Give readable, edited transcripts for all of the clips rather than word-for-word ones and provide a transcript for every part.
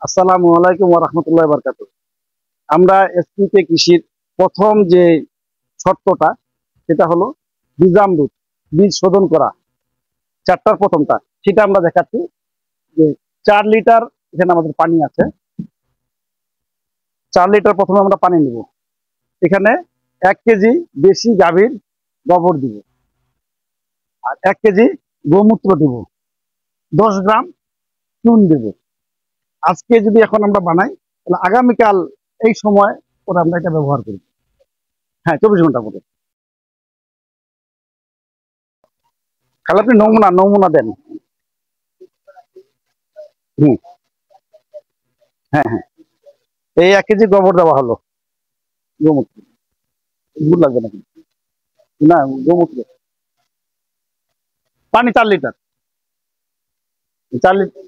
আসসালামু আলাইকুম ওয়া রাহমাতুল্লাহি ওয়া বারাকাতুহু। আমরা এসপিকে কৃষির প্রথম যে শর্তটা সেটা হলো বীজামৃত, বীজ শোধন করা, চারটার প্রথমটা সেটা আমরা দেখাচ্ছি যে 4 লিটার এখানে আমাদের পানি আছে। 4 লিটার প্রথমে আমরা পানি নিব। এখানে 1 কেজি দেশি গাভীর গোবর দিব, আর 1 কেজি গোমূত্র দিব, 10 গ্রাম চুন দেব। আজকে যদি এখন আমরা বানাই তাহলে আগামীকাল এই সময় ওরা আমরা এটা ব্যবহার করি। হ্যাঁ, 24 ঘন্টা পরে। তাহলে আপনি নমুনা নমুনা দেন। হুম, হ্যাঁ হ্যাঁ, এই 1 কেজি গোবর দেওয়া হলো, গোমূত্র। গুড় লাগবে নাকি? না, গোমূত্র। পানি 4 লিটার। 4 লিটার।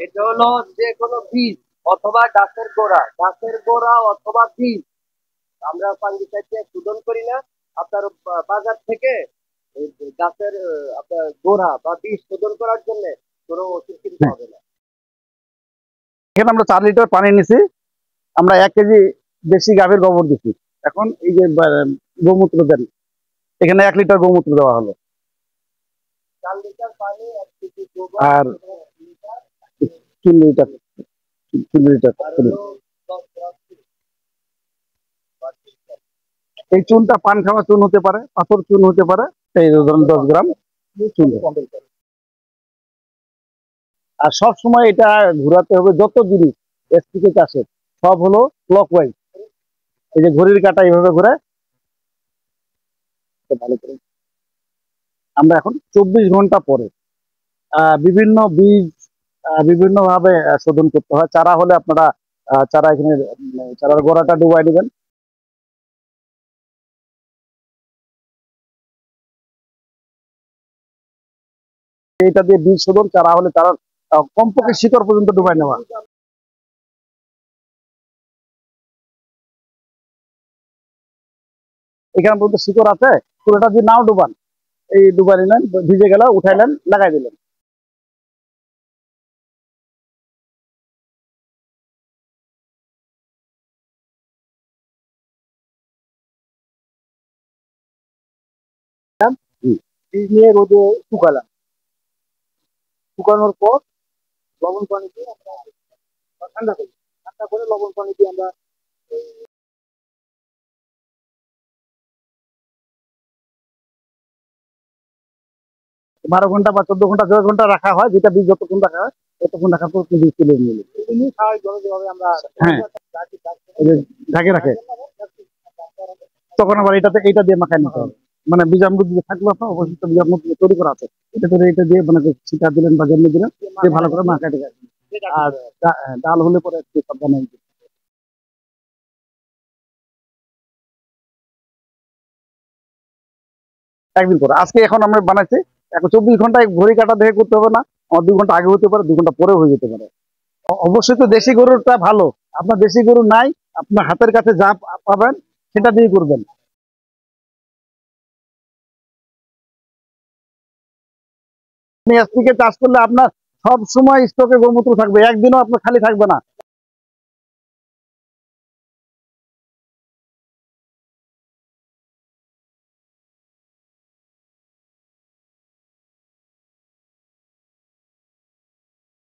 এটা হলো যে কোনো বীজ অথবা গাছের গোড়া অথবা বীজ আমরা ফাঙ্গিসাইডে শোধন করি না। আপনার বাজার থেকে এই যে গাছের আপনার গোড়া বা বীজ শোধন করার জন্য কোনো ওষুধ কিনতে হবে না। এখানে আমরা 4 লিটার পানি নিছি, আমরা 1 কেজি দেশি গাভীর গোবর দিছি। এখন এই যে গোমূত্র দেন, এখানে 1 লিটার গোমূত্র দেওয়া হলো, 4 লিটার পানি 1 কেজি গোবর আর এবং লিটার 3 লিটার, 3 লিটার। আর হলো 10 গ্রাম বা 20 গ্রাম। এই চুনটা পান খাওয়া চুন হতে পারে, পাথর চুন হতে পারে। এই ধরুন 10 গ্রাম চুন। আর সব সময় এটা ঘোরাতে হবে, যত জিনিস এসপিকে চাষের সব হলো ক্লকওয়াইজ। এই যে ঘড়ির কাঁটা এইভাবে ঘুরে। ভালো করে আমরা এখন 24 ঘন্টা পরে বিভিন্ন বীজ বিভিন্ন ভাবে শোধন করতে হয়। চারা হলে আপনারা চারা এখানে চারার গোড়াটা ডুবাই দিবেন। এটা দিয়ে বীজ শোধন, চারা হলে চারার কমপক্ষে শিকড় পর্যন্ত ডুবাই নেওয়া। এখানে পর্যন্ত শিকড় আছে, পুরোটা যদি নাও ডুবান, এই ডুবাই নিলেন, ভিজে গেল, উঠাইলেন, লাগাই দিলেন। বীজ নিয়ে রোদে শুকালাম, শুকানোর পর লবণ পানি দিয়ে আমরা ঠান্ডা করি। ঠান্ডা করে লবণ পানি দিয়ে আমরা 12 ঘন্টা বা 14 ঘন্টা, 6 ঘন্টা রাখা হয়। যেটা বীজ যতক্ষণ রাখা হয় ততক্ষণ রাখার পর বীজ তুলে নিয়ে এলো। স্বাভাবিকভাবে আমরা হ্যাঁ ঢাকে রাখে, তখন আবার এটাতে এইটা দিয়ে মাখায় নিতে হবে। মানে বীজামৃত যে থাকলো আপনার অবশিষ্ট বীজামৃত যে তৈরি করা আছে, এটা করে এটা দিয়ে মানে ছিটা দিলেন বা জন্মে দিলেন, দিয়ে ভালো করে মাখায় রেখে। আর ডাল হলে পরে একটু সাবধানে একদিন পরে। আজকে এখন আমরা বানাইছি, এখন 24 ঘন্টায় ঘড়ি কাটা দেখে করতে হবে না। আমার 2 ঘন্টা আগে হতে পারে, 2 ঘন্টা পরেও হয়ে যেতে পারে। অবশ্যই তো দেশি গরুটা ভালো। আপনার দেশি গরু নাই, আপনার হাতের কাছে যা পাবেন সেটা দিয়ে করবেন। আপনি এসপিকে চাষ করলে আপনার সব সময় স্টকে গোমূত্র থাকবে, একদিনও আপনার খালি থাকবে না।